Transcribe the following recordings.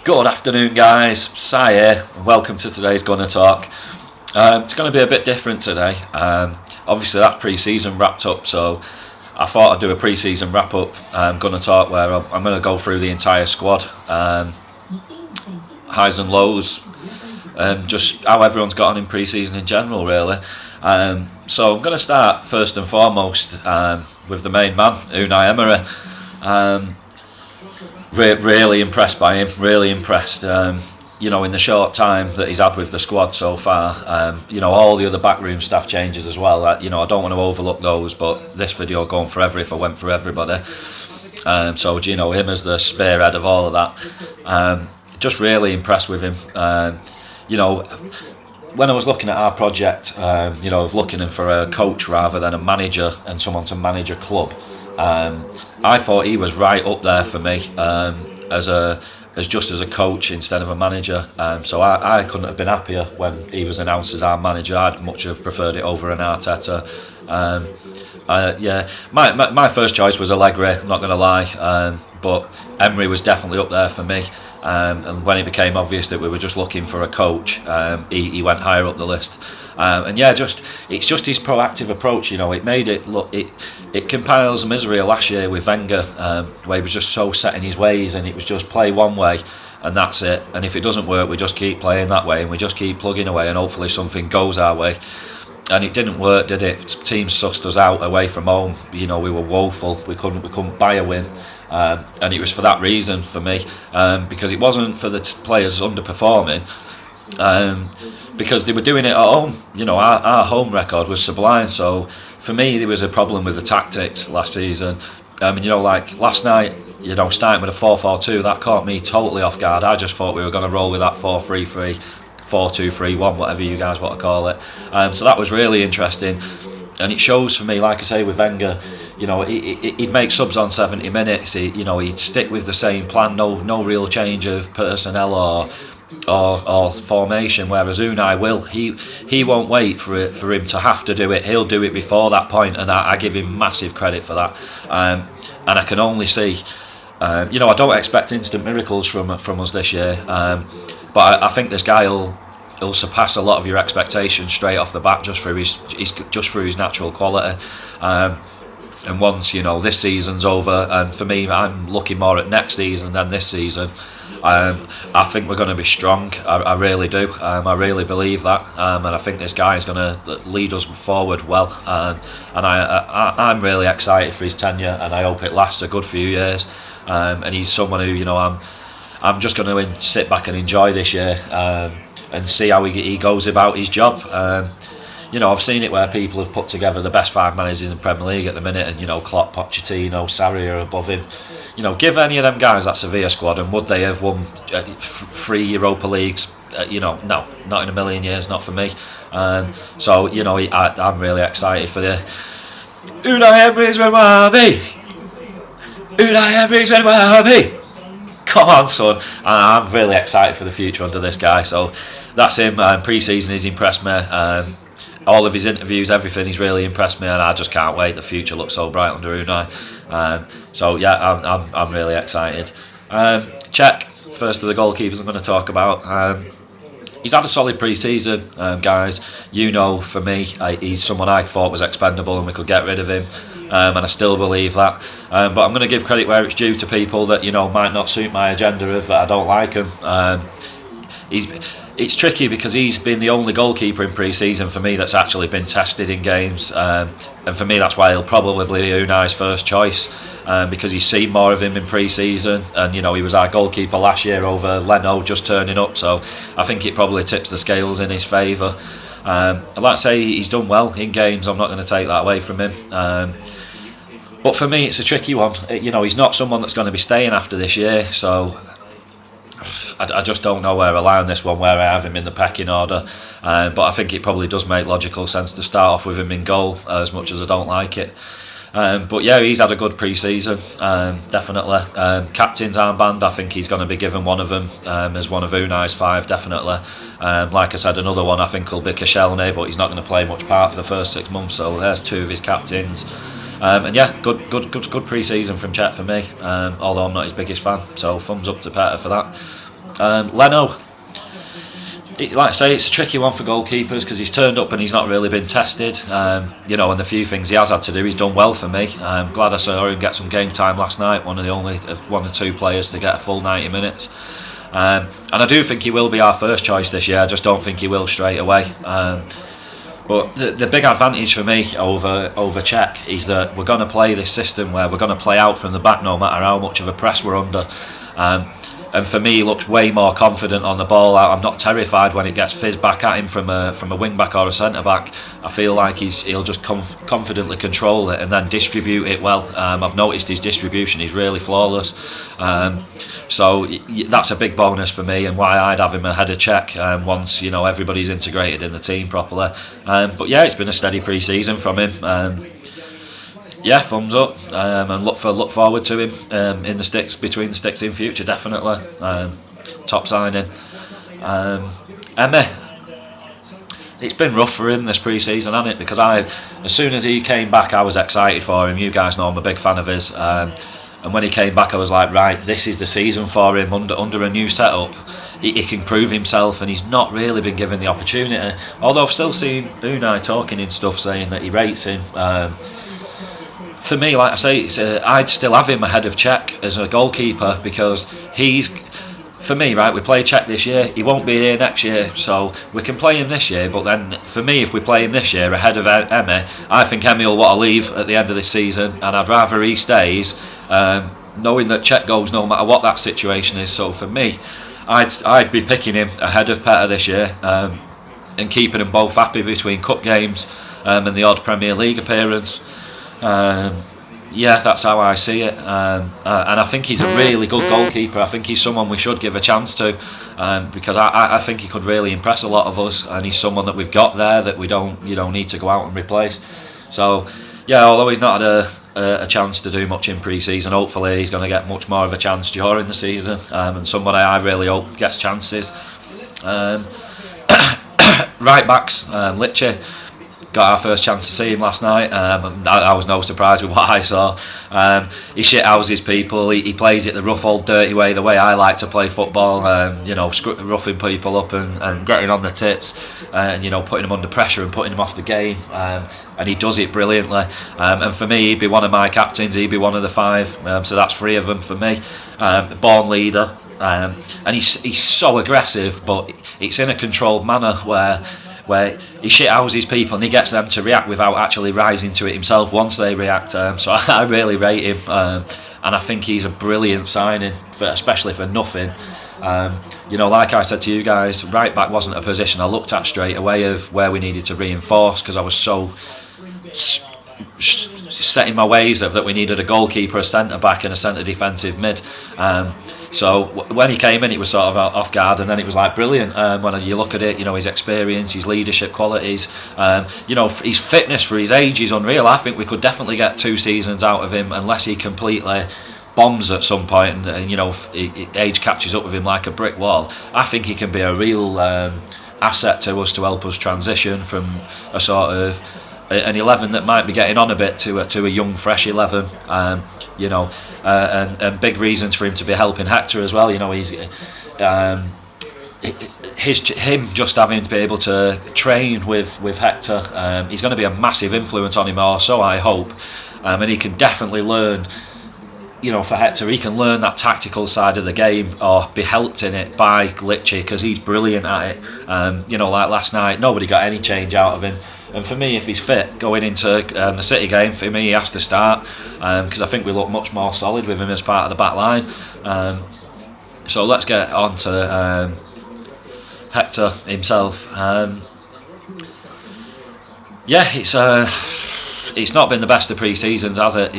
Good afternoon, guys. Si here, and welcome to today's Gunner Talk. It's going to be a bit different today. Obviously, that pre-season wrapped up, so I thought I'd do a pre-season wrap-up Gunner Talk where I'm going to go through the entire squad, highs and lows, and just how everyone's got on in pre-season in general, really. So I'm going to start first and foremost with the main man, Unai Emery. Really impressed by him, really impressed. In the short time that he's had with the squad so far, all the other backroom staff changes as well. I don't want to overlook those, but this video going forever if I went through everybody. So him as the spearhead of all of that. Just really impressed with him. When I was looking at our project, of looking for a coach rather than a manager and someone to manage a club, I thought he was right up there for me as a coach instead of a manager. So I couldn't have been happier when he was announced as our manager. I'd much have preferred it over an Arteta. My first choice was Allegri, I'm not going to lie, but Emery was definitely up there for me. And when it became obvious that we were just looking for a coach, he went higher up the list. It's just his proactive approach. It made it look it compiles misery of last year with Wenger, where he was just so set in his ways, and it was just play one way and that's it. And if it doesn't work, we just keep playing that way and we just keep plugging away, and hopefully something goes our way. And it didn't work, did it? Teams sussed us out away from home. We were woeful. We couldn't buy a win, and it was for that reason for me, because it wasn't for the players underperforming, because they were doing it at home. Our home record was sublime. So for me, there was a problem with the tactics last season. Like last night, starting with a 4-4-2, that caught me totally off guard. I just thought we were going to roll with that 4-3-3. 4-2-3-1, whatever you guys want to call it. So that was really interesting, and it shows for me, like I say, with Wenger, he'd make subs on 70 minutes. He'd stick with the same plan, no real change of personnel or formation. Whereas Unai will, he won't wait for him to have to do it. He'll do it before that point, and I give him massive credit for that. And I can only see, I don't expect instant miracles from us this year. But I think this guy will surpass a lot of your expectations straight off the bat just through his natural quality. And once this season's over, and for me, I'm looking more at next season than this season. I think we're going to be strong. I really do. I really believe that, and I think this guy is going to lead us forward well. And I'm really excited for his tenure, and I hope it lasts a good few years. And he's someone who I'm just going to sit back and enjoy this year, and see how he goes about his job. I've seen it where people have put together the best 5 managers in the Premier League at the minute, and Klopp, Pochettino, Sarri are above him. Give any of them guys that Sevilla squad, and would they have won 3 Europa Leagues? No, not in a million years, not for me. I'm really excited for the Unai Emery's Wemwabi. Unai Emery's Wemwabi. Come on, son. I'm really excited for the future under this guy. So that's him. Pre-season, he's impressed me. All of his interviews, everything, he's really impressed me, and I just can't wait. The future looks so bright under Unai. I'm really excited. Check, first of the goalkeepers I'm going to talk about. He's had a solid pre-season, guys. For me, he's someone I thought was expendable and we could get rid of him. And I still believe that. But I'm going to give credit where it's due to people that might not suit my agenda of that I don't like him. It's tricky because he's been the only goalkeeper in pre-season for me that's actually been tested in games, and for me that's why he'll probably be Unai's first choice, because he's seen more of him in pre-season, and he was our goalkeeper last year over Leno just turning up, so I think it probably tips the scales in his favour. I'd like to say he's done well in games. I'm not going to take that away from him. But for me, it's a tricky one. He's not someone that's going to be staying after this year, so I just don't know where I lie on this one, where I have him in the pecking order. But I think it probably does make logical sense to start off with him in goal, as much as I don't like it. But yeah, he's had a good pre-season, definitely. Captain's armband, I think he's going to be given one of them as one of Unai's 5, definitely. Like I said, another one I think will be Koscielny, but he's not going to play much part for the first 6 months, so there's 2 of his captains. And yeah, good pre-season from Chet for me, although I'm not his biggest fan, so thumbs up to Peter for that. Leno, like I say, it's a tricky one for goalkeepers because he's turned up and he's not really been tested. And the few things he has had to do, he's done well for me. I'm glad I saw him get some game time last night. One or two players to get a full 90 minutes. And I do think he will be our first choice this year. I just don't think he will straight away. But the big advantage for me over Cech is that we're going to play this system where we're going to play out from the back no matter how much of a press we're under. And for me, he looks way more confident on the ball. I'm not terrified when it gets fizzed back at him from a wing back or a centre back. I feel like he'll just confidently control it and then distribute it well. I've noticed his distribution is really flawless. So that's a big bonus for me and why I'd have him ahead of Cech once everybody's integrated in the team properly. But yeah, it's been a steady pre-season from him. Yeah, thumbs up, and look forward to him in the sticks, between the sticks in future, definitely. Top signing. Emme, it's been rough for him this pre-season, hasn't it? Because as soon as he came back, I was excited for him. You guys know I'm a big fan of his. And when he came back, I was like, right, this is the season for him under a new setup. He can prove himself, and he's not really been given the opportunity. Although I've still seen Unai talking in stuff saying that he rates him. For me, like I say, I'd still have him ahead of Cech as a goalkeeper because for me, right, we play Cech this year, he won't be here next year, so we can play him this year, but then for me, if we play him this year ahead of Emme, I think Emme will want to leave at the end of this season, and I'd rather he stays, knowing that Cech goes no matter what that situation is. So for me, I'd be picking him ahead of Petter this year, and keeping them both happy between cup games and the odd Premier League appearance. Yeah, that's how I see it, and I think he's a really good goalkeeper. I think he's someone we should give a chance to, because I think he could really impress a lot of us, and he's someone that we've got there that we don't need to go out and replace. So yeah, although he's not had a chance to do much in pre-season, hopefully he's going to get much more of a chance during the season, and somebody I really hope gets chances. Right backs, Licce. Got our first chance to see him last night. I was no surprise with what I saw. He shithouses people. He plays it the rough, old, dirty way, the way I like to play football. Roughing people up and getting on the tits, and putting them under pressure and putting them off the game. And he does it brilliantly. And for me, he'd be one of my captains. He'd be one of the five. So that's 3 of them for me. Born leader, and he's so aggressive, but it's in a controlled manner where he shithouses people and he gets them to react without actually rising to it himself once they react. So I really rate him, and I think he's a brilliant signing, especially for nothing. Like I said to you guys, right back wasn't a position I looked at straight away of where we needed to reinforce, because I was so set in my ways of that we needed a goalkeeper, a centre back and a centre defensive mid. So when he came in, it was sort of off guard, and then it was like brilliant. When you look at it, his experience, his leadership qualities, his fitness for his age is unreal. I think we could definitely get 2 seasons out of him unless he completely bombs at some point and age catches up with him like a brick wall. I think he can be a real asset to us, to help us transition from a sort of an 11 that might be getting on a bit to a young, fresh 11. And big reasons for him to be helping Hector as well. He's him just having to be able to train with Hector. He's going to be a massive influence on him, or so I hope. And he can definitely learn. For Hector, he can learn that tactical side of the game, or be helped in it by Licce, because he's brilliant at it. Like last night, nobody got any change out of him. And for me, if he's fit going into the City game, for me he has to start, because I think we look much more solid with him as part of the back line. So let's get on to Hector himself. It's not been the best of pre-seasons, has it?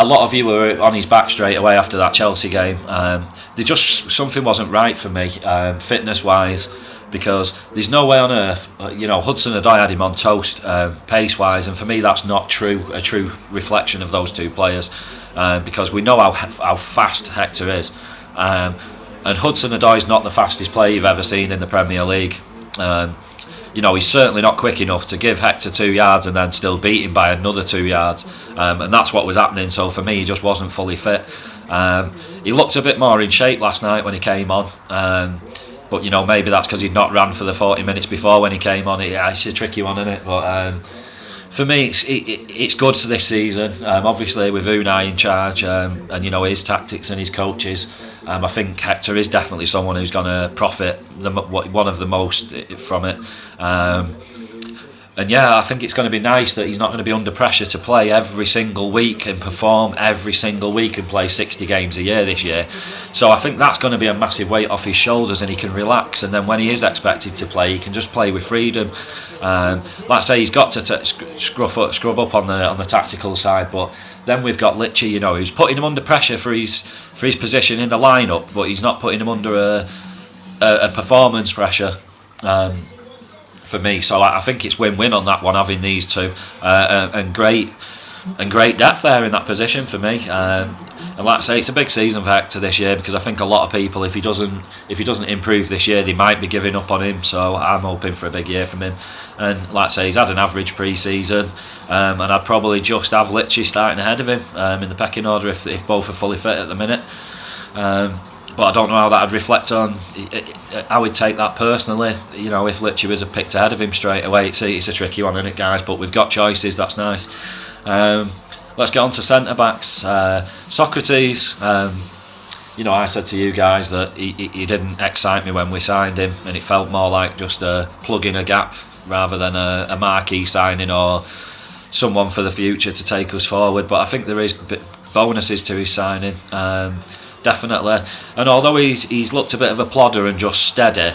A lot of you were on his back straight away after that Chelsea game. Something wasn't right for me, fitness-wise, because there's no way on earth, Hudson-Odoi had him on toast, pace-wise, and for me that's not a true reflection of those two players, because we know how fast Hector is, and Hudson-Odoi's not the fastest player you've ever seen in the Premier League. He's certainly not quick enough to give Hector 2 yards and then still beat him by another 2 yards, and that's what was happening. So for me, he just wasn't fully fit. He looked a bit more in shape last night when he came on. But maybe that's because he'd not ran for the 40 minutes before when he came on. It's a tricky one, isn't it? But for me, it's good for this season. Obviously, with Unai in charge, and his tactics and his coaches, I think Hector is definitely someone who's going to profit one of the most from it. And I think it's going to be nice that he's not going to be under pressure to play every single week and perform every single week and play 60 games a year this year. So I think that's going to be a massive weight off his shoulders, and he can relax. And then when he is expected to play, he can just play with freedom. Like I say, he's got to scrub up on the tactical side. But then we've got Litchi, who's putting him under pressure for his position in the lineup, but he's not putting him under a performance pressure. For me, so I think it's win-win on that one, having these two, and great depth there in that position for me. And like I say, it's a big season for Hector this year, because I think a lot of people, if he doesn't improve this year, they might be giving up on him. So I'm hoping for a big year from him. And like I say, he's had an average pre-season, and I'd probably just have Litchi starting ahead of him in the pecking order if both are fully fit at the minute. But I don't know how that would reflect on. I would take that personally. If Litchi was picked ahead of him straight away, it's a tricky one, isn't it, guys? But we've got choices. That's nice. Let's get on to centre backs. Socrates. I said to you guys that he didn't excite me when we signed him, and it felt more like just plugging a gap rather than a marquee signing or someone for the future to take us forward. But I think there is bonuses to his signing. Definitely, and although he's looked a bit of a plodder and just steady,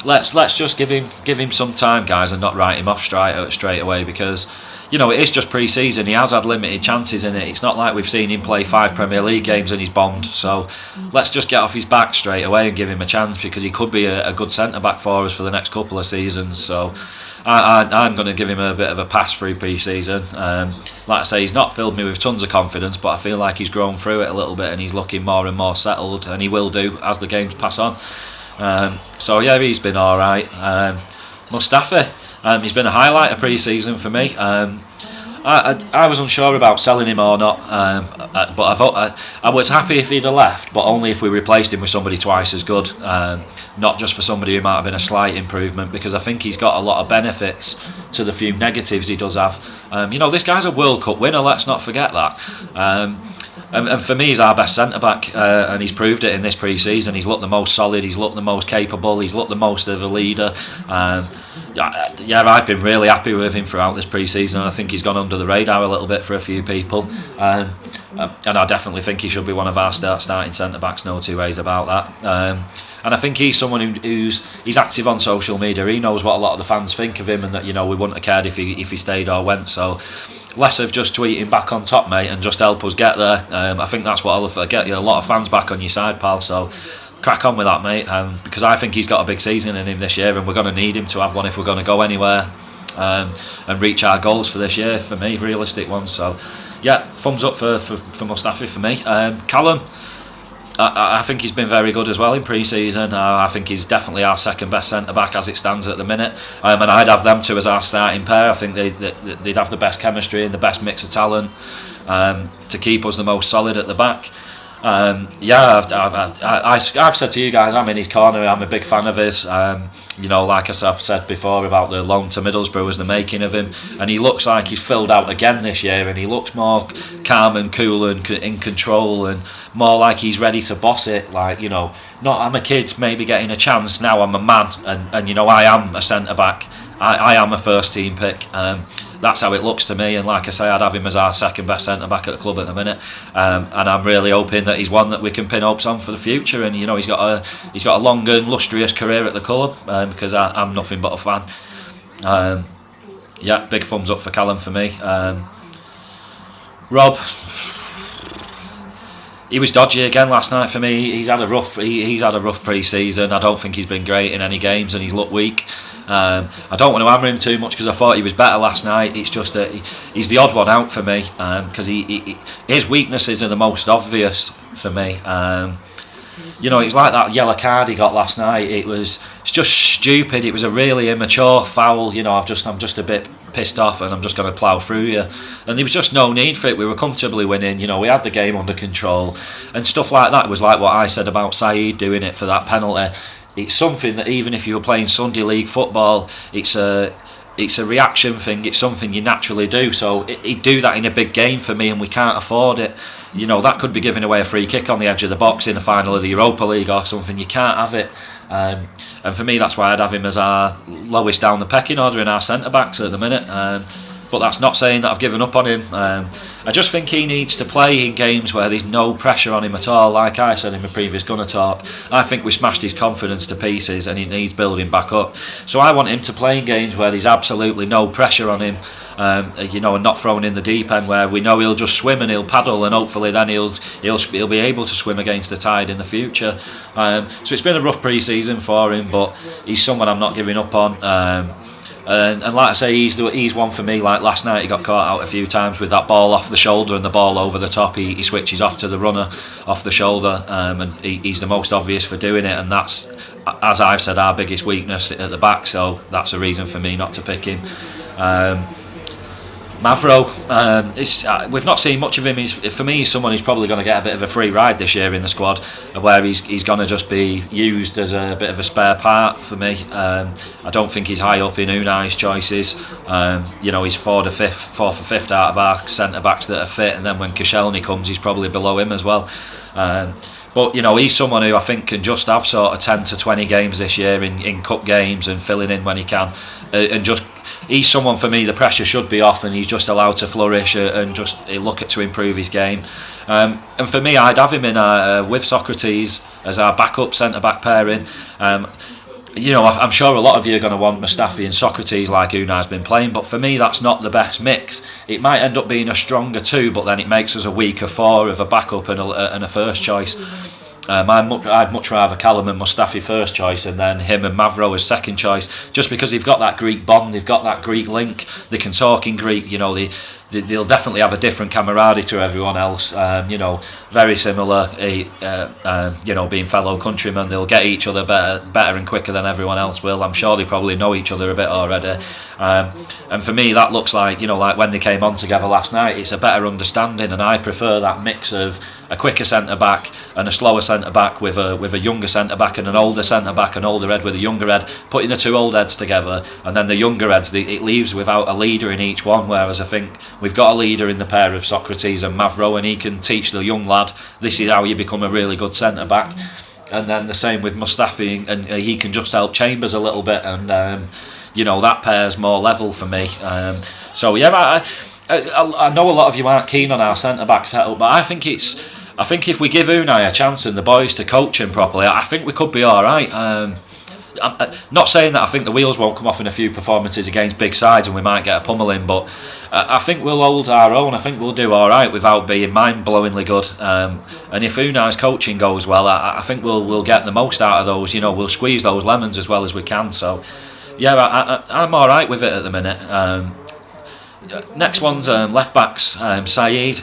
let's just give him some time, guys, and not write him off straight away, because it is just pre-season. He has had limited chances in it. It's not like we've seen him play 5 Premier League games and he's bombed. So let's just get off his back straight away and give him a chance, because he could be a good centre back for us for the next couple of seasons. So I'm going to give him a bit of a pass through pre-season. Like I say, he's not filled me with tons of confidence, but I feel like he's grown through it a little bit, and he's looking more and more settled, and he will do as the games pass on. He's been alright. Mustafi, he's been a highlight of pre-season for me. I was unsure about selling him or not, but I was happy if he'd have left, but only if we replaced him with somebody twice as good, not just for somebody who might have been a slight improvement, because I think he's got a lot of benefits to the few negatives he does have. This guy's a World Cup winner, let's not forget that. And for me, he's our best centre-back, and he's proved it in this pre-season. He's looked the most solid, he's looked the most capable, he's looked the most of a leader. I've been really happy with him throughout this pre-season. I think he's gone under the radar a little bit for a few people, and I definitely think he should be one of our starting centre-backs, no two ways about that. And I think he's someone he's active on social media. He knows what a lot of the fans think of him, and that we wouldn't have cared if he stayed or went. So less of just tweeting back on top, mate, and just help us get there. I think that's what I'll get you a lot of fans back on your side, pal. So crack on with that, mate, because I think he's got a big season in him this year, and we're going to need him to have one if we're going to go anywhere and reach our goals for this year, for me, realistic ones. So thumbs up for Mustafi for me. Callum, I think he's been very good as well in pre-season. I think he's definitely our second best centre-back as it stands at the minute, and I'd have them two as our starting pair. I think they'd have the best chemistry and the best mix of talent to keep us the most solid at the back. I've said to you guys, I'm in his corner. I'm a big fan of his. Like I've said before about the loan to Middlesbrough was the making of him, and he looks like he's filled out again this year, and he looks more calm and cool and in control, and more like he's ready to boss it. Not I'm a kid maybe getting a chance, now I'm a man, and I am a centre back. I am a first team pick. That's how it looks to me, and like I say, I'd have him as our second best centre back at the club at the minute, and I'm really hoping that he's one that we can pin hopes on for the future. And he's got a long and illustrious career at the club, because I'm nothing but a fan. Big thumbs up for Callum for me. Rob, he was dodgy again last night for me. He's had a rough pre-season. I don't think he's been great in any games, and he's looked weak. I don't want to hammer him too much because I thought he was better last night. It's just that he's the odd one out for me, because his weaknesses are the most obvious for me. you know, it was like that yellow card he got last night. It's just stupid. It was a really immature foul. You know, I'm just a bit pissed off, and I'm just going to plough through you. And there was just no need for it. We were comfortably winning. You know, we had the game under control, and stuff like that. It was like what I said about Saeed doing it for that penalty. It's something that even if you were playing Sunday League football, it's a reaction thing. It's something you naturally do. So he'd do that in a big game for me, and we can't afford it. You know, that could be giving away a free kick on the edge of the box in the final of the Europa League or something. You can't have it. And for me, that's why I'd have him as our lowest down the pecking order in our centre backs at the minute. But that's not saying that I've given up on him. I just think he needs to play in games where there's no pressure on him at all. Like I said in my previous Gunner Talk, I think we smashed his confidence to pieces, and he needs building back up. So I want him to play in games where there's absolutely no pressure on him, you know, and not thrown in the deep end where we know he'll just swim and he'll paddle, and hopefully then he'll be able to swim against the tide in the future. So it's been a rough pre-season for him, but he's someone I'm not giving up on. And like I say, he's one for me. Like last night, he got caught out a few times with that ball off the shoulder and the ball over the top. He switches off to the runner off the shoulder, and he's the most obvious for doing it. And that's, as I've said, our biggest weakness at the back. So that's a reason for me not to pick him. Mavro, we've not seen much of him. For me, he's someone who's probably going to get a bit of a free ride this year in the squad, where he's going to just be used as a bit of a spare part for me. I don't think he's high up in Unai's choices. You know, he's fourth or fifth out of our centre backs that are fit, and then when Koscielny comes, he's probably below him as well. But you know, he's someone who I think can just have sort of 10 to 20 games this year in cup games and filling in when he can, and just. He's someone for me, the pressure should be off, and he's just allowed to flourish and just look to improve his game. And for me, I'd have him in with Socrates as our backup centre-back pairing. You know, I'm sure a lot of you are going to want Mustafi and Socrates like Unai's been playing, but for me, that's not the best mix. It might end up being a stronger two, but then it makes us a weaker four of a backup and a first choice. I'd much rather Callum and Mustafi first choice, and then him and Mavro as second choice, just because they've got that Greek bond, they've got that Greek link, they can talk in Greek. You know, they'll definitely have a different camaraderie to everyone else. You know, very similar. You know, being fellow countrymen, they'll get each other better and quicker than everyone else will. I'm sure they probably know each other a bit already. And for me, that looks like, you know, like when they came on together last night, it's a better understanding, and I prefer that mix of a quicker centre back and a slower centre back with a younger centre back and an older centre back, an older head with a younger head, putting the two old heads together, and then the younger heads, it leaves without a leader in each one. Whereas I think we've got a leader in the pair of Socrates and Mavro, and he can teach the young lad, this is how you become a really good centre back. And then the same with Mustafi, and he can just help Chambers a little bit, and you know, that pair's more level for me. So yeah, I know a lot of you aren't keen on our centre back setup, but I think if we give Unai a chance and the boys to coach him properly, I think we could be all right. I'm not saying that I think the wheels won't come off in a few performances against big sides and we might get a pummeling, but I think we'll hold our own. I think we'll do all right without being mind-blowingly good. And if Unai's coaching goes well, I think we'll get the most out of those. You know, we'll squeeze those lemons as well as we can. So yeah, I'm all right with it at the minute. Next one's left backs. Saeed.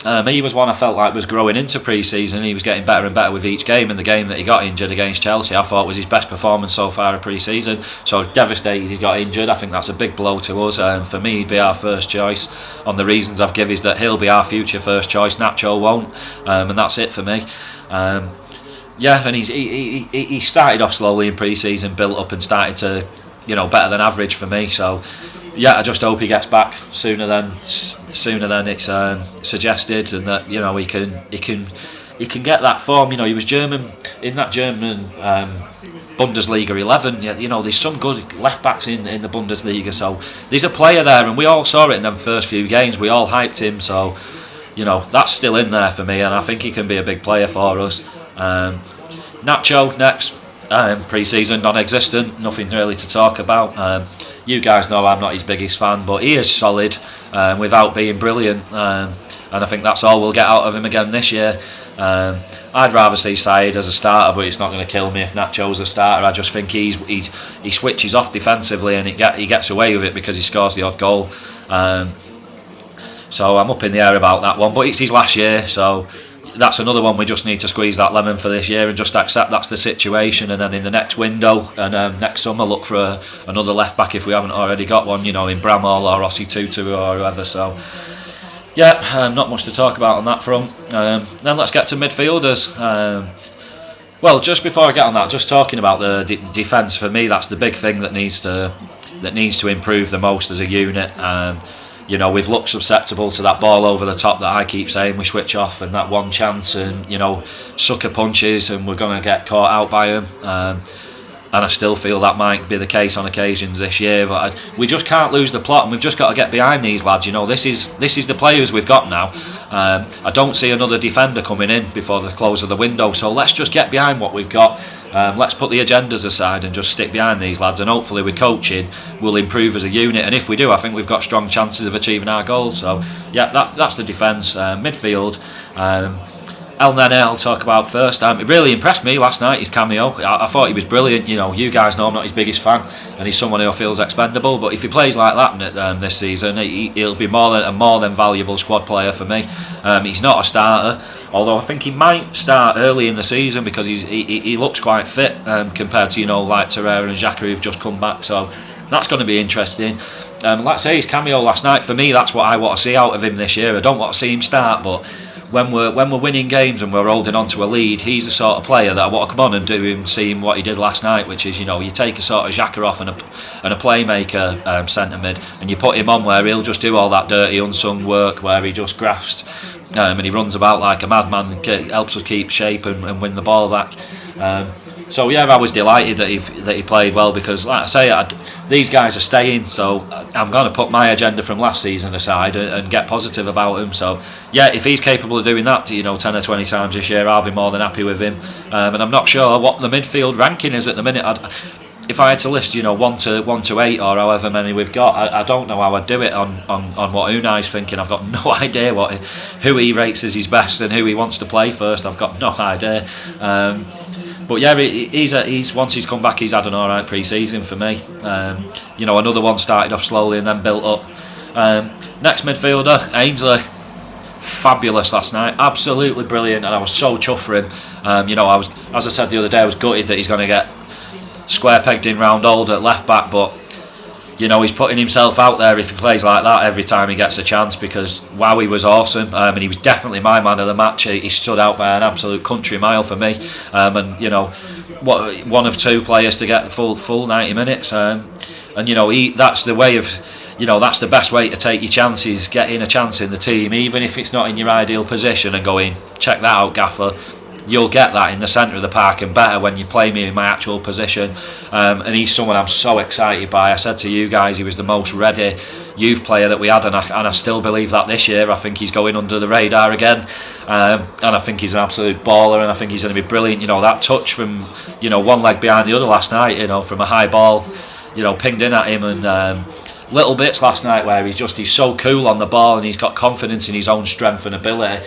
He was one I felt like was growing into pre-season. He was getting better and better with each game, and the game that he got injured against Chelsea I thought was his best performance so far of pre-season. So I was devastated he got injured. I think that's a big blow to us. For me, he'd be our first choice. On the reasons I've given is that he'll be our future first choice, Nacho won't, and that's it for me. Yeah, and he started off slowly in pre-season, built up and started to, you know, better than average for me. So yeah, I just hope he gets back sooner than it's suggested, and that, you know, he can get that form. You know, he was German in that German Bundesliga 11. You know, there's some good left backs in the Bundesliga, so there's a player there, and we all saw it in them first few games. We all hyped him, so you know, that's still in there for me, and I think he can be a big player for us. Nacho next. Pre-season non-existent, nothing really to talk about. You guys know I'm not his biggest fan, but he is solid without being brilliant, and I think that's all we'll get out of him again this year. I'd rather see Saeed as a starter, but it's not going to kill me if Nacho's a starter. I just think he switches off defensively, and he gets away with it because he scores the odd goal. So I'm up in the air about that one, but it's his last year, so that's another one we just need to squeeze that lemon for this year and just accept that's the situation, and then in the next window and next summer look for another left back if we haven't already got one, in Bramall or Ossie Tutu or whoever. So not much to talk about on that front. Then let's get to midfielders. Well, just before I get on that, just talking about the defence, for me that's the big thing that needs to improve the most as a unit. We've looked susceptible to that ball over the top that I keep saying we switch off, and that one chance and sucker punches, and we're going to get caught out by them. And I still feel that might be the case on occasions this year, but we just can't lose the plot, and we've just got to get behind these lads. This is the players we've got now. I don't see another defender coming in before the close of the window, so let's just get behind what we've got. Let's put the agendas aside and just stick behind these lads, and hopefully with coaching we'll improve as a unit, and if we do I think we've got strong chances of achieving our goals. So that's the defence. Midfield, El Nene I'll talk about first. It really impressed me last night, his cameo. I thought he was brilliant. You guys know I'm not his biggest fan, and he's someone who feels expendable, but if he plays like that this season, he'll be more than valuable squad player for me. He's not a starter, although I think he might start early in the season because he looks quite fit compared to like Torreira and Xhaka who've just come back, so that's going to be interesting. Like I say, his cameo last night, for me that's what I want to see out of him this year. I don't want to see him start, but when we're winning games and we're holding on to a lead, he's the sort of player that I want to come on and do him, see him what he did last night, which is you take a sort of Xhaka off and a playmaker centre mid, and you put him on where he'll just do all that dirty unsung work where he just grafts and he runs about like a madman and helps us keep shape and win the ball back. So I was delighted that he played well, because like I say, these guys are staying, so I'm going to put my agenda from last season aside and get positive about him. So if he's capable of doing that 10 or 20 times this year, I'll be more than happy with him. And I'm not sure what the midfield ranking is at the minute. If I had to list 1 to 8 or however many we've got, I don't know how I'd do it on what Unai's thinking. I've got no idea who he rates as his best and who he wants to play first. I've got no idea. But he's once he's come back, he's had an alright pre-season for me. Another one started off slowly and then built up. Next midfielder, Ainsley, fabulous last night, absolutely brilliant, and I was so chuffed for him. I was, as I said the other day, I was gutted that he's going to get square pegged in round old at left back, but he's putting himself out there if he plays like that every time he gets a chance, because wow, he was awesome, and he was definitely my man of the match. He stood out by an absolute country mile for me, one of two players to get the full 90 minutes, that's the way of that's the best way to take your chances, getting a chance in the team, even if it's not in your ideal position, and going, check that out, Gaffer. You'll get that in the centre of the park, and better when you play me in my actual position. And he's someone I'm so excited by. I said to you guys, he was the most ready youth player that we had, and I still believe that this year. I think he's going under the radar again, and I think he's an absolute baller, and I think he's going to be brilliant. That touch from one leg behind the other last night, from a high ball, pinged in at him, and little bits last night where he's so cool on the ball, and he's got confidence in his own strength and ability.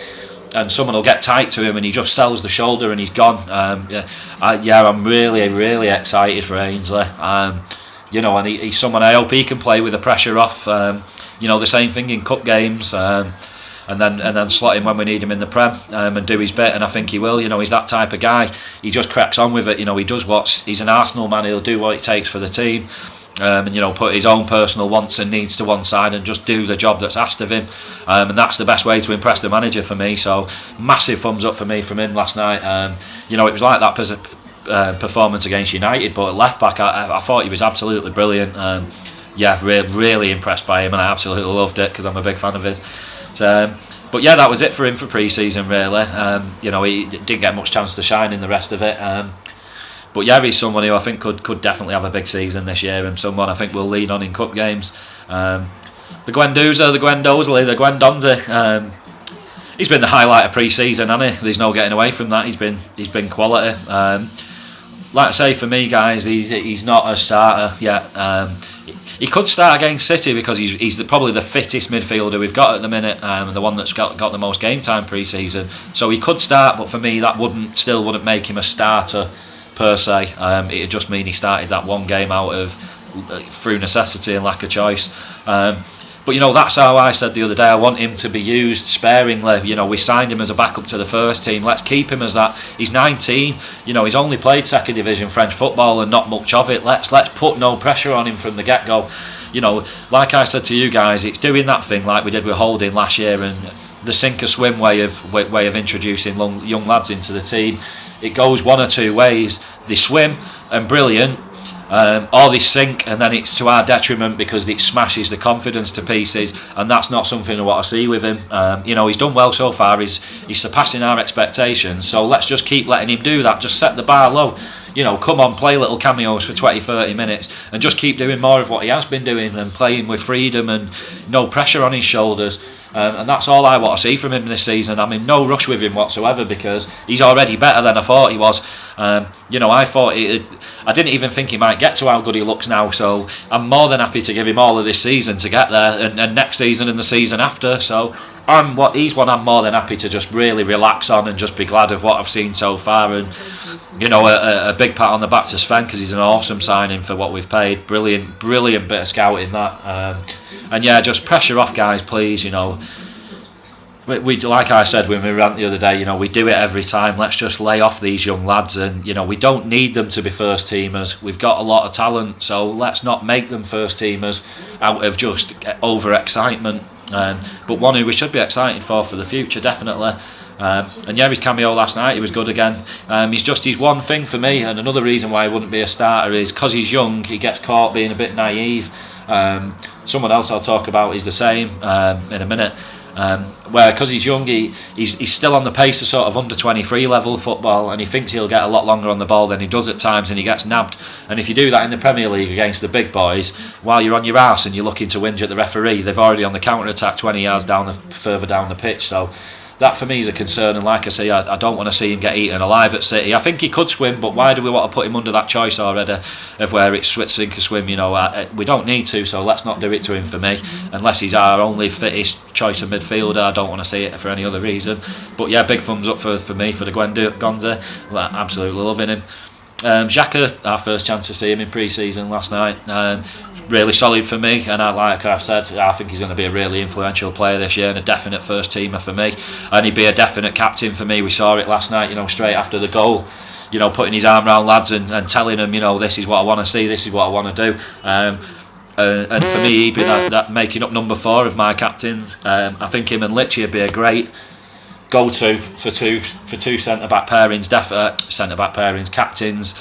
And someone will get tight to him and he just sells the shoulder and he's gone. I'm really, really excited for Ainsley. And he's someone I hope he can play with the pressure off. The same thing in cup games, and then slot him when we need him in the Prem, and do his bit. And I think he will. He's that type of guy. He just cracks on with it. He does he's an Arsenal man. He'll do what it takes for the team. Put his own personal wants and needs to one side and just do the job that's asked of him, and that's the best way to impress the manager for me. So massive thumbs up for me from him last night. It was like that performance against United, but at left back I thought he was absolutely brilliant. Really impressed by him, and I absolutely loved it because I'm a big fan of his. But that was it for him for pre-season really. He didn't get much chance to shine in the rest of it. But he's someone who I think could definitely have a big season this year, and someone I think will lead on in cup games. The Guendouzi, the Guendouzi, the Guendonzi. He's been the highlight of pre-season, hasn't he? There's no getting away from that. He's been quality. Like I say, for me, guys, he's not a starter yet. He could start against City because he's probably the fittest midfielder we've got at the minute, and the one that's got the most game time pre-season. So he could start, but for me, that still wouldn't make him a starter per se. It'd just mean he started that one game out of through necessity and lack of choice. But that's how I said the other day. I want him to be used sparingly. We signed him as a backup to the first team. Let's keep him as that. He's 19. He's only played second division French football and not much of it. Let's put no pressure on him from the get-go. Like I said to you guys, it's doing that thing like we did with Holding last year, and the sink or swim way of introducing young lads into the team. It goes one or two ways. They swim and brilliant, or they sink, and then it's to our detriment because it smashes the confidence to pieces, and that's not something I want to see with him. He's done well so far. He's surpassing our expectations, so let's just keep letting him do that. Just set the bar low. Come on, play little cameos for 20-30 minutes and just keep doing more of what he has been doing and playing with freedom and no pressure on his shoulders. And that's all I want to see from him this season. I'm in no rush with him whatsoever because he's already better than I thought he was. I didn't even think he might get to how good he looks now. So I'm more than happy to give him all of this season to get there, and next season and the season after. So I'm more than happy to just really relax on and just be glad of what I've seen so far. And a big pat on the back to Sven because he's an awesome signing for what we've paid. Brilliant bit of scouting that. And yeah, just pressure off, guys, please. We like I said when we ran the other day, we do it every time. Let's just lay off these young lads, and we don't need them to be first teamers. We've got a lot of talent, so let's not make them first teamers out of just over excitement. But one who we should be excited for the future, definitely. And yeah, his cameo last night, he was good again. He's one thing for me, and another reason why he wouldn't be a starter is because he's young. He gets caught being a bit naive. Someone else I'll talk about is the same in a minute. Where because he's young, he's still on the pace of sort of under 23 level football, and he thinks he'll get a lot longer on the ball than he does at times, and he gets nabbed. And if you do that in the Premier League against the big boys, while you're on your arse and you're looking to whinge at the referee, they've already on the counter attack 20 yards further down the pitch. So that for me is a concern, and like I say, I don't want to see him get eaten alive at City. I think he could swim, but why do we want to put him under that choice already of where it's sink or swim? We don't need to, so let's not do it to him for me. Unless he's our only fittest choice of midfielder, I don't want to see it for any other reason. But yeah, big thumbs up for me for the Gonza. Absolutely loving him. Xhaka, our first chance to see him in pre-season last night. Really solid for me, and like I've said, I think he's going to be a really influential player this year and a definite first teamer for me, and he'd be a definite captain for me. We saw it last night, straight after the goal, putting his arm around lads and telling them, this is what I want to see, this is what I want to do. And for me, he'd be that making up number 4 of my captains. I think him and Litchi would be a great go-to for two centre-back pairings, captains.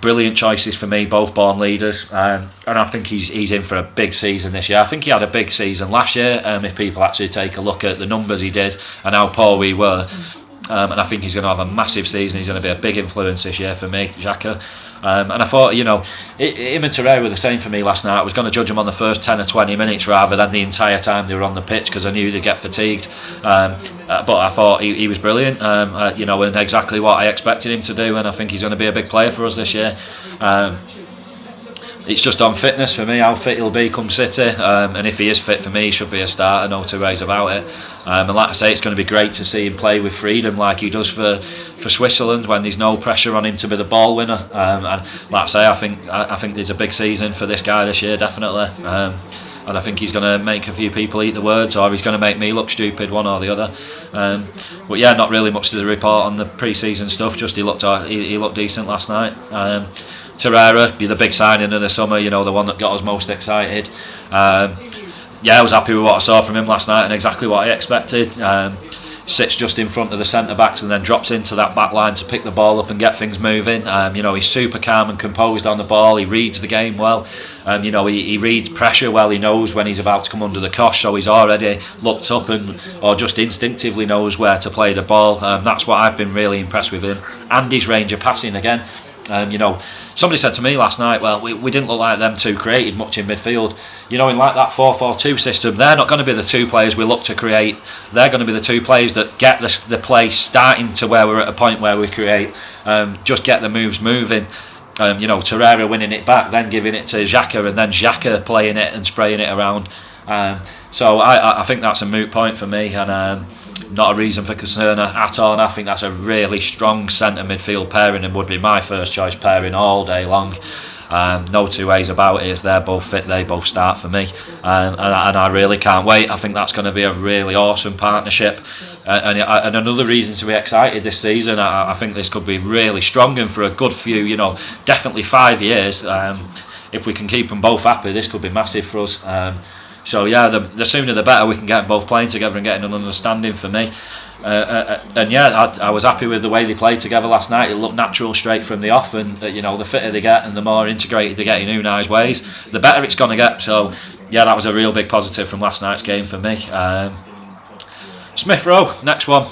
Brilliant choices for me, both born leaders, and I think he's in for a big season this year. I think he had a big season last year, if people actually take a look at the numbers he did and how poor we were. And I think he's going to have a massive season. He's going to be a big influence this year for me, Xhaka. And I thought, him and Torreira were the same for me last night. I was going to judge him on the first 10 or 20 minutes rather than the entire time they were on the pitch because I knew they'd get fatigued. But I thought he was brilliant, and exactly what I expected him to do. And I think he's going to be a big player for us this year. It's just on fitness for me, how fit he'll be come City, and if he is fit for me, he should be a starter, no two ways about it. And like I say, it's going to be great to see him play with freedom like he does for Switzerland when there's no pressure on him to be the ball winner. And like I say, I think there's a big season for this guy this year, definitely. And I think he's going to make a few people eat the words, or he's going to make me look stupid, one or the other. But yeah, not really much to the report on the pre-season stuff. Just he looked decent last night. Torreira, the big signing of the summer, the one that got us most excited. I was happy with what I saw from him last night and exactly what I expected. Sits just in front of the centre-backs and then drops into that back line to pick the ball up and get things moving. He's super calm and composed on the ball. He reads the game well. He reads pressure well. He knows when he's about to come under the cosh, so he's already looked up or just instinctively knows where to play the ball. That's what I've been really impressed with him. And his range of passing again. Somebody said to me last night, well, we didn't look like them two created much in midfield. In like that 4-4-2 system, they're not going to be the two players we look to create. They're going to be the two players that get the play starting to where we're at a point where we create. Just get the moves moving. Torreira winning it back, then giving it to Xhaka, and then Xhaka playing it and spraying it around. So I think that's a moot point for me, and not a reason for concern at all. And I think that's a really strong centre midfield pairing and would be my first choice pairing all day long. No two ways about it. If they're both fit, they both start for me, and I really can't wait. I think that's going to be a really awesome partnership, and another reason to be excited this season. I think this could be really strong, and for a good few, definitely 5 years. If we can keep them both happy, this could be massive for us. So yeah, the sooner the better we can get them both playing together and getting an understanding for me. And yeah, I was happy with the way they played together last night. It looked natural straight from the off, and the fitter they get and the more integrated they get in Unai's ways, the better it's going to get. So yeah, that was a real big positive from last night's game for me. Smith Rowe, next one.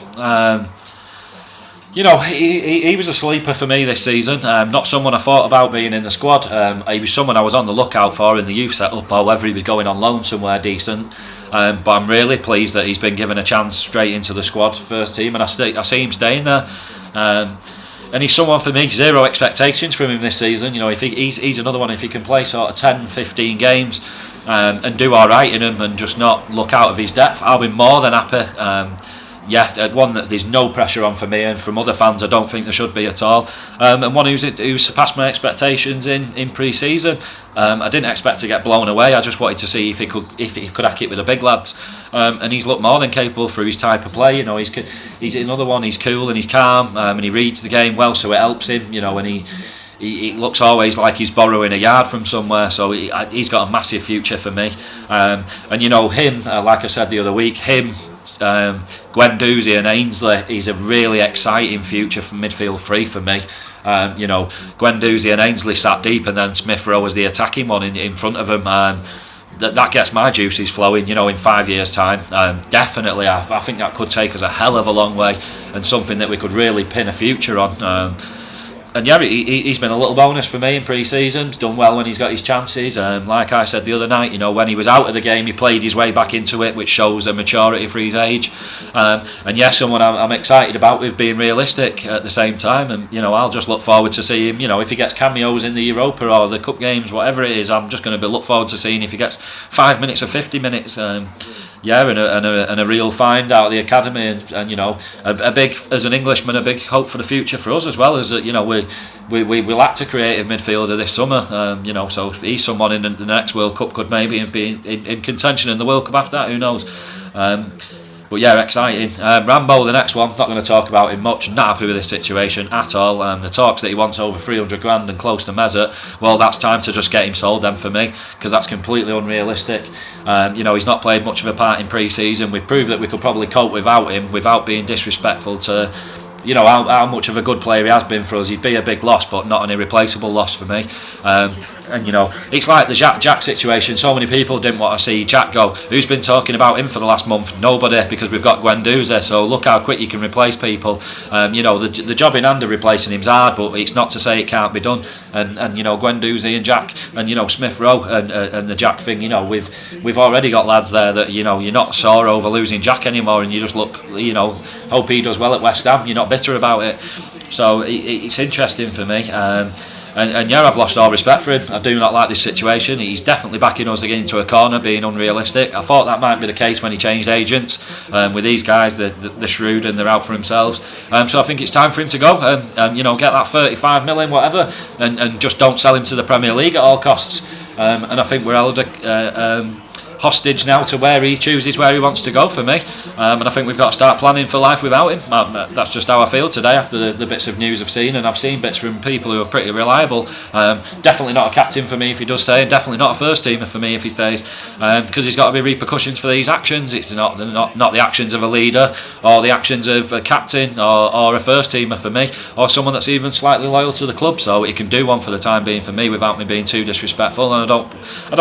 He was a sleeper for me this season. Not someone I thought about being in the squad. He was someone I was on the lookout for in the youth setup, or whether he was going on loan somewhere decent. But I'm really pleased that he's been given a chance straight into the squad first team, and I see him staying there. And he's someone for me, zero expectations from him this season. If he's another one, if he can play sort of 10, 15 games and do all right in them and just not look out of his depth, I'll be more than happy. One that there's no pressure on for me, and from other fans I don't think there should be at all. And one who's surpassed my expectations in pre-season. I didn't expect to get blown away. I just wanted to see if he could hack it with the big lads. And he's looked more than capable through his type of play. He's another one. He's cool and he's calm, and he reads the game well, so it helps him. And he looks always like he's borrowing a yard from somewhere, so he's got a massive future for me. And him, like I said the other week, Guendouzi and Ainsley, he's a really exciting future for midfield three for me. Guendouzi and Ainsley sat deep, and then Smith Rowe as the attacking one in front of him. That gets my juices flowing, in 5 years' time. Definitely, I think that could take us a hell of a long way, and something that we could really pin a future on. And yeah, he's been a little bonus for me in pre-season. He's done well when he's got his chances. Like I said the other night, when he was out of the game, he played his way back into it, which shows a maturity for his age. And yeah, someone I'm excited about with being realistic at the same time. And I'll just look forward to seeing him. If he gets cameos in the Europa or the Cup games, whatever it is, I'm just going to look forward to seeing if he gets 5 minutes or 50 minutes. And a real find out of the academy, and a big, as an Englishman, a big hope for the future for us as well. As we lacked a creative midfielder this summer, so he's someone in the next World Cup could maybe be in contention in the World Cup after that. Who knows? But yeah, exciting. Rambo, the next one, not going to talk about him much. Not happy with this situation at all. The talks that he wants over 300 grand and close to Mesut, well, that's time to just get him sold then for me, because that's completely unrealistic. He's not played much of a part in pre-season. We've proved that we could probably cope without him, without being disrespectful to how much of a good player he has been for us. He'd be a big loss, but not an irreplaceable loss for me. It's like the Jack situation. So many people didn't want to see Jack go. Who's been talking about him for the last month? Nobody, because we've got Guendouzi. So look how quick you can replace people. The job in hand of replacing him's hard, but it's not to say it can't be done. And Guendouzi and Jack and Smith Rowe and the Jack thing. We've already got lads there that you're not sore over losing Jack anymore, and you just look hope he does well at West Ham. You're not bitter about it. So it's interesting for me. And yeah, I've lost all respect for him. I do not like this situation. He's definitely backing us again into a corner, being unrealistic. I thought that might be the case when he changed agents. With these guys, they're shrewd and they're out for themselves. So I think it's time for him to go and get that 35 million, whatever, and just don't sell him to the Premier League at all costs. And I think we're held hostage now to where he chooses where he wants to go for me, and I think we've got to start planning for life without him. That's just how I feel today after the bits of news I've seen, and I've seen bits from people who are pretty reliable. Definitely not a captain for me if he does stay, and definitely not a first teamer for me if he stays, because there's got to be repercussions for these actions. It's not the actions of a leader or the actions of a captain or a first teamer for me, or someone that's even slightly loyal to the club. So he can do one for the time being for me without me being too disrespectful, and I don't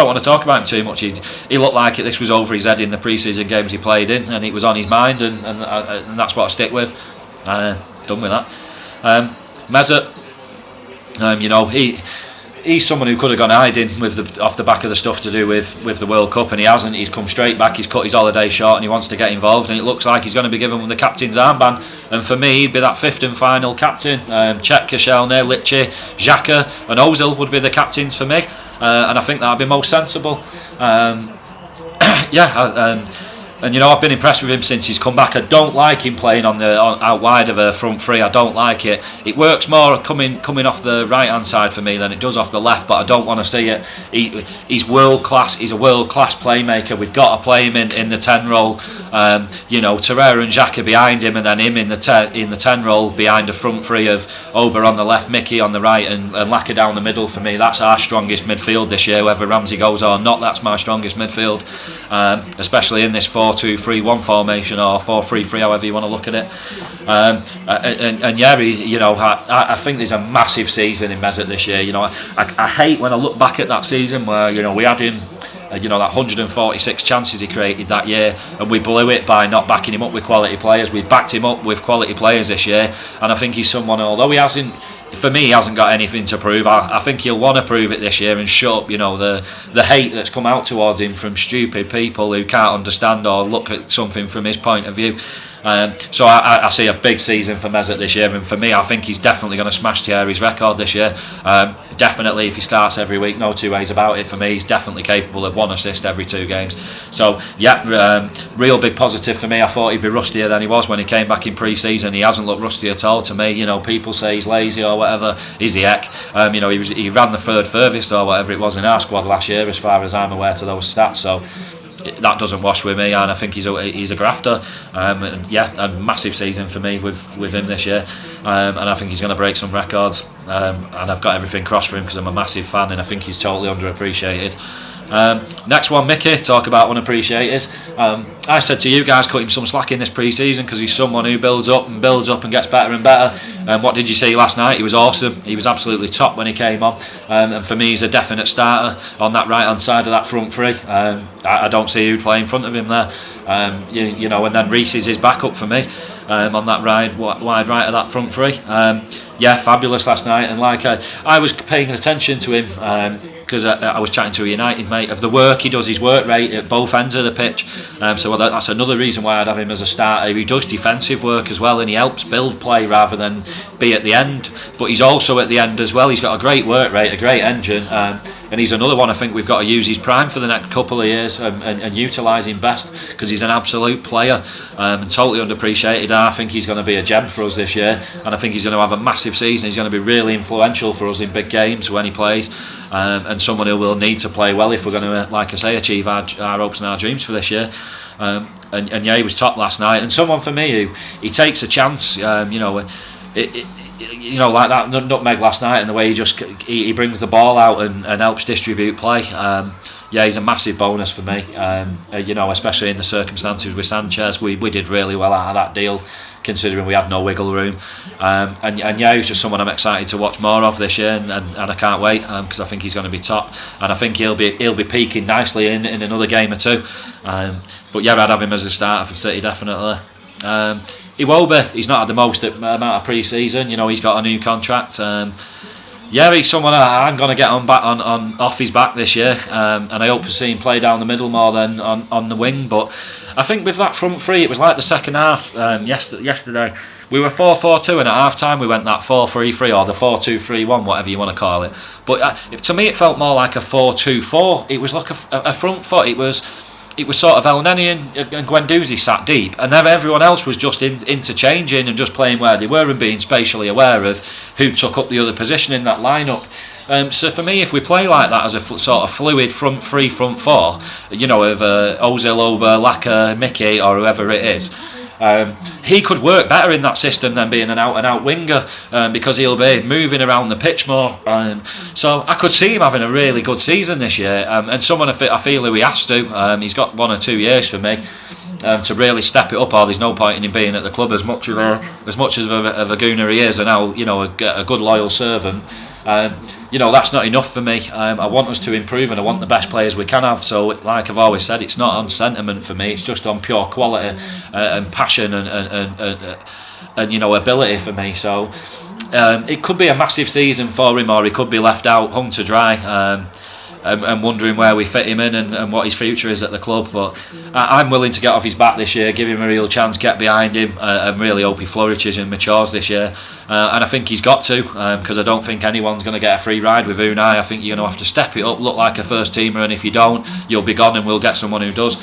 want to talk about him too much. He looked like this was over his head in the pre-season games he played in, and it was on his mind, and that's what I stick with. Done with that. Mesut, he's someone who could have gone hiding off the back of the stuff to do with the World Cup, and he hasn't. He's come straight back. He's cut his holiday short, and he wants to get involved, and it looks like he's going to be given the captain's armband. And for me, he'd be that fifth and final captain. Cech, Koscielny, Lichy, Xhaka and Ozil would be the captains for me, and I think that would be most sensible. And And I've been impressed with him since he's come back. I don't like him playing out wide of a front three. I don't like it. It works more coming off the right hand side for me than it does off the left. But I don't want to see it. He's world class. He's a world class playmaker. We've got to play him in the 10 role. Torreira and Xhaka behind him, and then him in the 10 role behind the front three of Ober on the left, Mickey on the right, and Laka down the middle. For me, that's our strongest midfield this year. Whether Ramsey goes or not, that's my strongest midfield, especially in this 4-2-3-1 formation or 4-3-3, however you want to look at it. I think there's a massive season in Mesut this year. I hate when I look back at that season where we had him. That 146 chances he created that year, and we blew it by not backing him up with quality players. We backed him up with quality players this year, and I think he's someone, although he hasn't got anything to prove. I think he'll want to prove it this year and shut up, the hate that's come out towards him from stupid people who can't understand or look at something from his point of view. So I see a big season for Mesut this year, and for me, I think he's definitely going to smash Thierry's record this year. Definitely, if he starts every week, no two ways about it. For me, he's definitely capable of 1 assist every 2 games. So real big positive for me. I thought he'd be rustier than he was when he came back in pre-season. He hasn't looked rusty at all to me. People say he's lazy or whatever. Is he heck? He ran the third furthest or whatever it was in our squad last year, as far as I'm aware, to those stats. So that doesn't wash with me, and I think he's a grafter. A massive season for me with him this year, and I think he's going to break some records. And I've got everything crossed for him because I'm a massive fan, and I think he's totally underappreciated. Next one, Mickey, talk about unappreciated. I said to you guys, cut him some slack in this pre-season because he's someone who builds up and gets better and better. And what did you see last night? He was awesome. He was absolutely top when he came on, and for me he's a definite starter on that right hand side of that front three. I don't see who play in front of him there. And then Reece is his backup for me on that wide right of that front three. Fabulous last night, and I was paying attention to him because I was chatting to a United mate of the work he does, his work rate at both ends of the pitch. So that's another reason why I'd have him as a starter. He does defensive work as well, and he helps build play rather than be at the end. But he's also at the end as well. He's got a great work rate, a great engine. And he's another one I think we've got to use his prime for the next couple of years and utilise him best, because he's an absolute player and totally underappreciated. I think he's going to be a gem for us this year, and I think he's going to have a massive season. He's going to be really influential for us in big games when he plays, and someone who will need to play well if we're going to, like I say, achieve our hopes and our dreams for this year. He was top last night, and someone for me who he takes a chance. Like that nutmeg last night, and the way he brings the ball out and helps distribute play. He's a massive bonus for me. Especially in the circumstances with Sanchez, we did really well out of that deal, considering we had no wiggle room. He's just someone I'm excited to watch more of this year, and I can't wait because I think he's going to be top, and I think he'll be peaking nicely in another game or two. I'd have him as a starter for City definitely. Iwobi, he's not had the most amount of pre-season. He's got a new contract. He's someone I'm going to get on off his back this year, and I hope to see him play down the middle more than on the wing. But I think with that front three, it was like the second half yesterday. We were 4-4-2, and at half time we went that 4-3-3 or the 4-2-3-1, whatever you want to call it. But to me, it felt more like a 4-2-4. It was like a front foot. It was sort of El Neni and Guendouzi sat deep, and then everyone else was just interchanging and just playing where they were and being spatially aware of who took up the other position in that lineup. So for me, if we play like that as a sort of fluid front three, front four, of Ozil, Ober, Laka, Mickey, or whoever it is, he could work better in that system than being an out-and-out winger, because he'll be moving around the pitch more. So I could see him having a really good season this year, and someone I feel who he has to. He's got 1 or 2 years for me to really step it up, or there's no point in him being at the club as much of a gooner he is, and now a good loyal servant. That's not enough for me. I want us to improve, and I want the best players we can have. So, like I've always said, it's not on sentiment for me. It's just on pure quality and passion and ability for me. So, it could be a massive season for him, or he could be left out, hung to dry. And wondering where we fit him in and what his future is at the club. But I'm willing to get off his back this year, give him a real chance, get behind him, and really hope he flourishes and matures this year. And I think he's got to, because I don't think anyone's going to get a free ride with Unai. I think you're going to have to step it up, look like a first teamer, and if you don't, you'll be gone, and we'll get someone who does.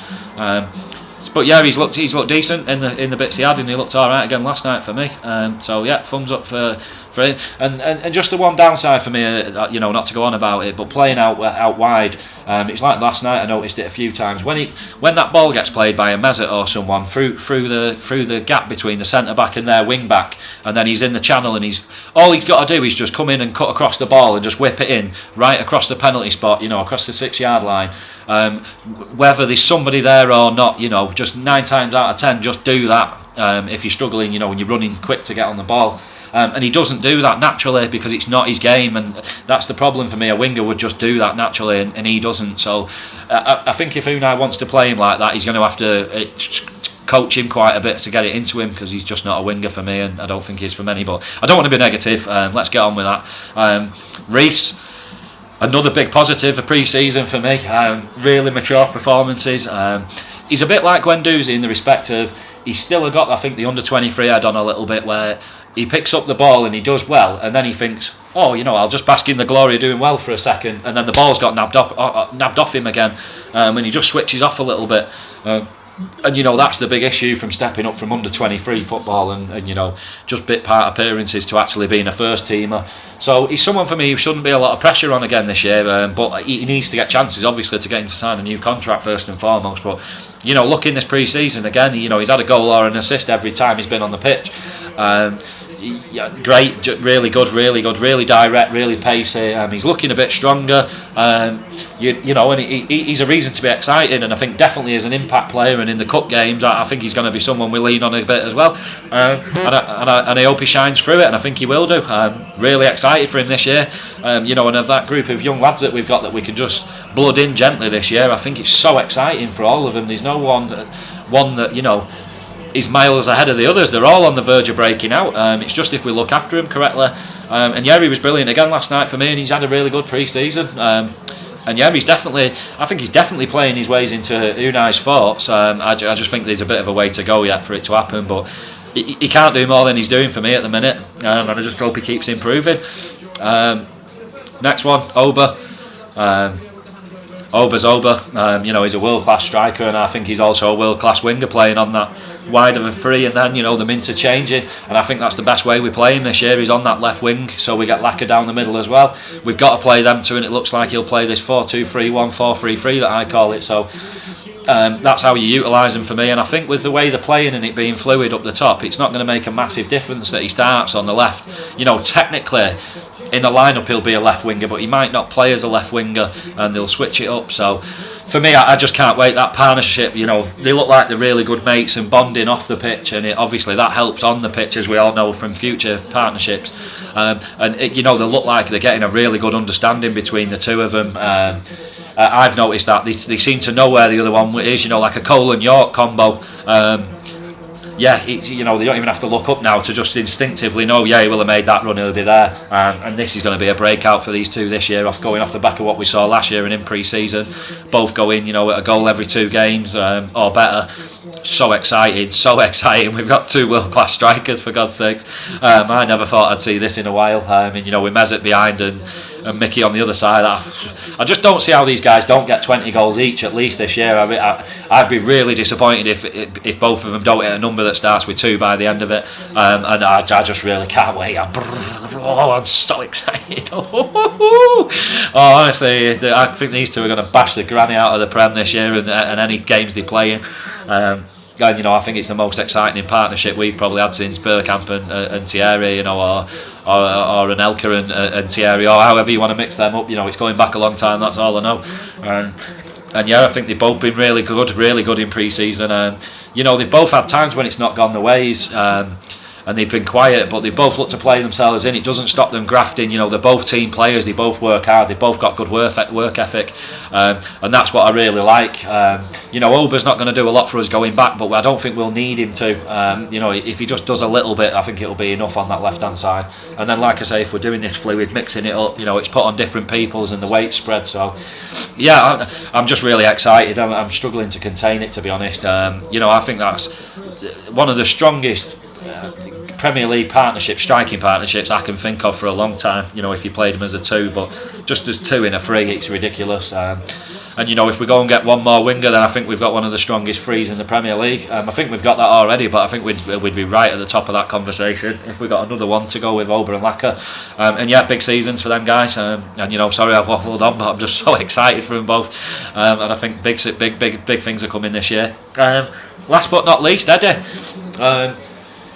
But yeah, he's looked decent in the bits he had, and he looked all right again last night for me. So yeah, thumbs up for him. And just the one downside for me, not to go on about it, but playing out wide. It's like last night. I noticed it a few times when that ball gets played by a Mesut or someone through the gap between the centre back and their wing back, and then he's in the channel, and all he's got to do is just come in and cut across the ball and just whip it in right across the penalty spot, across the 6-yard line. Whether there's somebody there or not, just 9 times out of 10, just do that. If you're struggling, when you're running quick to get on the ball. And he doesn't do that naturally because it's not his game, and that's the problem for me. A winger would just do that naturally, and he doesn't. So I think if Unai wants to play him like that, he's going to have to coach him quite a bit to get it into him, because he's just not a winger for me, and I don't think he's for many. But I don't want to be negative. Let's get on with that. Reece, another big positive for pre-season for me. Really mature performances. He's a bit like Guendouzi in the respect of he's still got, I think, the under-23 head on a little bit, where he picks up the ball and he does well, and then he thinks, I'll just bask in the glory of doing well for a second, and then the ball's got nabbed off him again, and he just switches off a little bit. And that's the big issue from stepping up from under 23 football and just bit part appearances to actually being a first teamer. So he's someone for me who shouldn't be a lot of pressure on again this year, but he needs to get chances, obviously, to get him to sign a new contract first and foremost. But looking this pre-season again, he's had a goal or an assist every time he's been on the pitch. Great, really good, really direct, really pacey. He's looking a bit stronger, and he's a reason to be excited. And I think definitely as an impact player and in the cup games, I think he's going to be someone we lean on a bit as well. And I hope he shines through it, and I think he will do. Really excited for him this year. And of that group of young lads that we've got that we can just blood in gently this year, I think it's so exciting for all of them. There's no one that is miles ahead of the others. They're all on the verge of breaking out. It's just if we look after him correctly. And he was brilliant again last night for me, and he's had a really good pre-season. And he's definitely playing his ways into Unai's thoughts. I just think there's a bit of a way to go yet for it to happen, but he can't do more than he's doing for me at the minute, and I just hope he keeps improving. Next one, Oba. Oba's Oba. He's a world-class striker, and I think he's also a world-class winger playing on that wide of a free, and then them interchanging, and I think that's the best way we play him this year. He's on that left wing, so we get Laka down the middle as well. We've got to play them two, and it looks like he'll play this 4-2-3-1, 4-3-3 that I call it. So that's how you utilise him for me, and I think with the way they're playing and it being fluid up the top, it's not going to make a massive difference that he starts on the left. Technically in the lineup he'll be a left winger, but he might not play as a left winger, and they'll switch it up. So for me, I just can't wait. That partnership, they look like they're really good mates and bonding off the pitch, and obviously that helps on the pitch, as we all know from future partnerships. They look like they're getting a really good understanding between the two of them. I've noticed that they seem to know where the other one is, like a Cole and York combo. They don't even have to look up now to just instinctively know, he will have made that run, he'll be there. And this is going to be a breakout for these two this year, going off the back of what we saw last year and in pre-season. Both going, at a goal every 2 games or better. So exciting. We've got 2 world-class strikers, for God's sakes. I never thought I'd see this in a while. With Mesut behind and Mickey on the other side, I just don't see how these guys don't get 20 goals each at least this year. I'd be really disappointed if both of them don't hit a number that starts with 2 by the end of it. And I just really can't wait. I'm so excited. Honestly, I think these two are going to bash the granny out of the Prem this year and any games they play in. I think it's the most exciting partnership we've probably had since Bergkamp and Thierry, or Anelka and Thierry, or however you want to mix them up. It's going back a long time, that's all I know. And I think they've both been really good in pre-season. They've both had times when it's not gone their ways, and they've been quiet, but they've both looked to play themselves in. It doesn't stop them grafting. They're both team players, they both work hard, they've both got good work ethic, and that's what I really like. Oba's not going to do a lot for us going back, but I don't think we'll need him to. If he just does a little bit, I think it'll be enough on that left-hand side. And then, like I say, if we're doing this fluid, mixing it up, it's put on different peoples and the weight spread. So, I'm just really excited. I'm struggling to contain it, to be honest. I think that's one of the strongest Premier League striking partnerships I can think of for a long time. If you played them as a 2, but just as 2 in a 3, it's ridiculous. And if we go and get one more winger, then I think we've got one of the strongest threes in the Premier League. I think we've got that already, but I think we'd be right at the top of that conversation if we got another one to go with Ober and Laka. And yeah, big seasons for them guys. And sorry I've waffled on, but I'm just so excited for them both. And I think big things are coming this year. Last but not least, Eddie.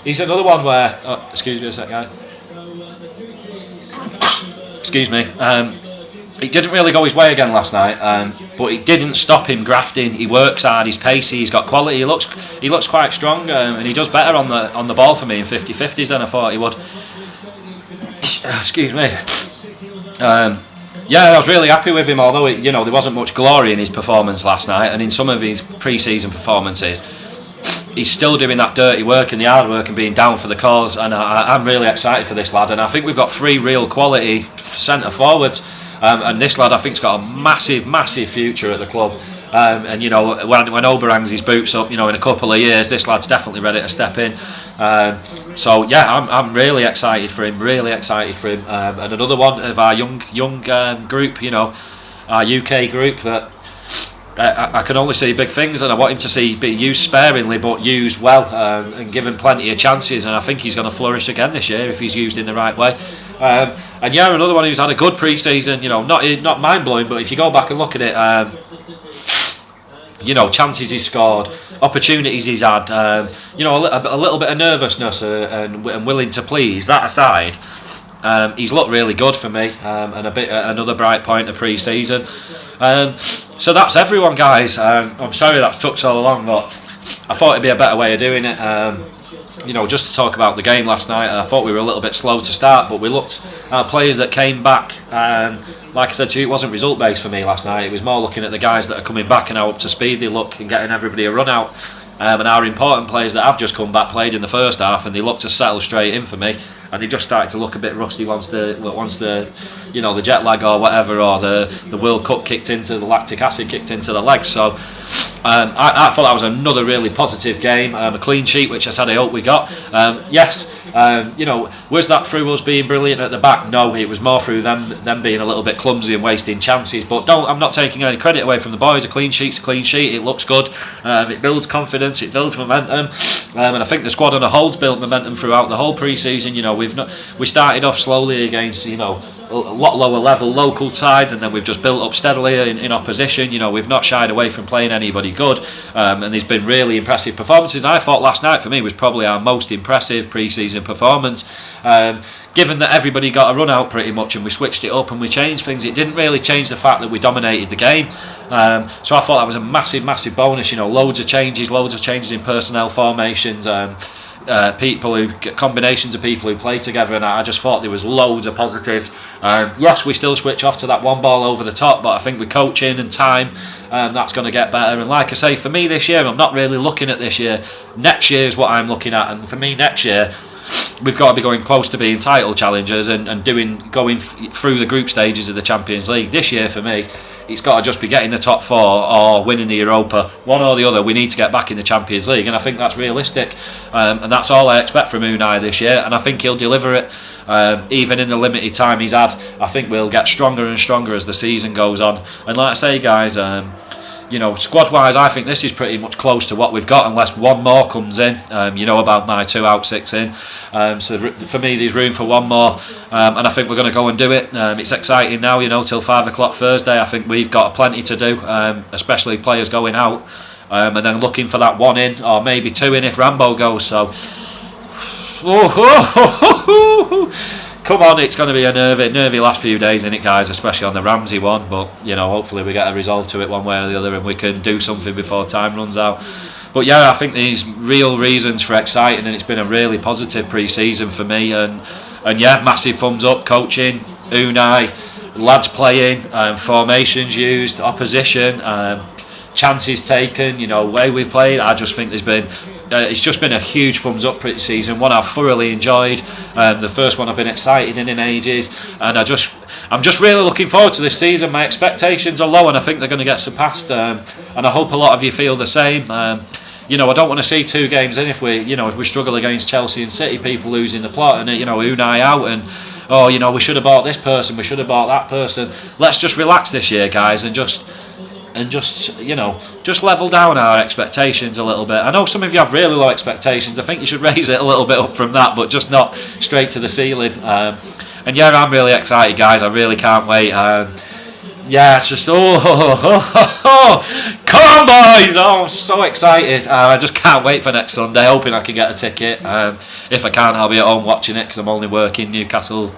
He's another one where. Oh, excuse me a sec, guy. Excuse me. It didn't really go his way again last night, but it didn't stop him grafting. He works hard, he's pacey, he's got quality. He looks quite strong, and he does better on the ball for me in 50-50s than I thought he would. Excuse me. Yeah, I was really happy with him, although there wasn't much glory in his performance last night, and in some of his pre-season performances, he's still doing that dirty work and the hard work and being down for the cause. And I'm really excited for this lad, and I think we've got 3 real quality centre forwards. And this lad, I think, has got a massive future at the club. And when Ober hangs his boots up, in a couple of years, this lad's definitely ready to step in. So yeah, I'm really excited for him. And another one of our young group, our UK group, that I can only see big things, and I want him to be used sparingly but used well, and given plenty of chances. And I think he's going to flourish again this year if he's used in the right way. And yeah, another one who's had a good pre-season, not mind-blowing, but if you go back and look at it, chances he's scored, opportunities he's had, a little bit of nervousness and willing to please, that aside, he's looked really good for me, and another bright point of pre-season. So that's everyone, guys. I'm sorry that took so long, but I thought it'd be a better way of doing it. Just to talk about the game last night, I thought we were a little bit slow to start, but we looked at players that came back. Like I said to you, it wasn't result based for me last night. It was more looking at the guys that are coming back and how up to speed they look and getting everybody a run out. And our important players that have just come back played in the first half, and they looked to settle straight in for me. And they just started to look a bit rusty once the jet lag or whatever, or the World Cup kicked into, the lactic acid kicked into the legs. So I thought that was another really positive game, a clean sheet, which I said I hope we got. Yes, was that through us being brilliant at the back? No, it was more through them being a little bit clumsy and wasting chances. But I'm not taking any credit away from the boys. A clean sheet's a clean sheet. It looks good. It builds confidence. It builds momentum. And I think the squad on a whole's built momentum throughout the whole pre-season. We started off slowly against a lot lower level local sides, and then we've just built up steadily in opposition. We've not shied away from playing anybody good, and there's been really impressive performances. I thought last night for me was probably our most impressive pre-season performance, given that everybody got a run out pretty much, and we switched it up and we changed things. It didn't really change the fact that we dominated the game, so I thought that was a massive bonus. Loads of changes in personnel formations, combinations of people who play together, and I just thought there was loads of positives. Yes, we still switch off to that one ball over the top, but I think with coaching and time, that's going to get better. And like I say, for me this year, I'm not really looking at this year. Next year is what I'm looking at, and for me next year, we've got to be going close to being title challengers and going through the group stages of the Champions League. This year for me, it's got to just be getting the top 4 or winning the Europa. One or the other, we need to get back in the Champions League, and I think that's realistic, and that's all I expect from Unai this year, and I think he'll deliver it. Even in the limited time he's had, I think we'll get stronger and stronger as the season goes on. And like I say, guys, squad wise, I think this is pretty much close to what we've got, unless one more comes in. About my 2 out, 6 in. So for me, there's room for one more, and I think we're going to go and do it. It's exciting now, till 5 o'clock Thursday. I think we've got plenty to do, especially players going out, and then looking for that 1 in, or maybe 2 in if Rambo goes. So, come on, it's going to be a nervy last few days, isn't it, guys? Especially on the Ramsey one. But hopefully we get a resolve to it one way or the other, and we can do something before time runs out. But yeah, I think there's real reasons for exciting, and it's been a really positive pre-season for me. And yeah, massive thumbs up. Coaching, Unai, lads playing, formations used, opposition, chances taken. Way we've played. I just think there's been. It's just been a huge thumbs up pre-season, one I've thoroughly enjoyed. The first one I've been excited in ages, and I'm just really looking forward to this season. My expectations are low, and I think they're going to get surpassed, and I hope a lot of you feel the same. I don't want to see 2 games in if we struggle against Chelsea and City, people losing the plot, and Unai out, and we should have bought this person, we should have bought that person. Let's just relax this year, guys, and just and just just level down our expectations a little bit. I know some of you have really low expectations. I think you should raise it a little bit up from that, but just not straight to the ceiling. And yeah, I'm really excited, guys. I really can't wait. Yeah, it's just come on, boys! Oh, I'm so excited. I just can't wait for next Sunday. Hoping I can get a ticket. If I can't, I'll be at home watching it because I'm only working Newcastle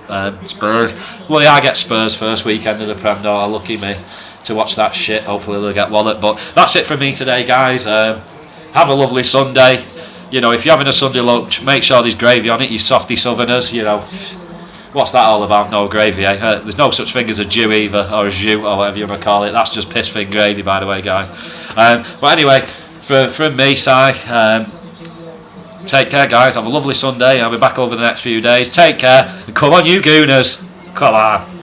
Spurs. Well, I get Spurs first weekend of the Prem. No, lucky me to watch that shit. Hopefully they'll get wallet. But that's it from me today, guys. Have a lovely Sunday. If you're having a Sunday lunch, make sure there's gravy on it. You softy Southerners. What's that all about? No gravy, eh? There's no such thing as a Jew either, or a jus, or whatever you want to call it. That's just piss thin gravy, by the way, guys. But anyway, from me, Si, take care, guys. Have a lovely Sunday. I'll be back over the next few days. Take care. And come on, you Gooners. Come on.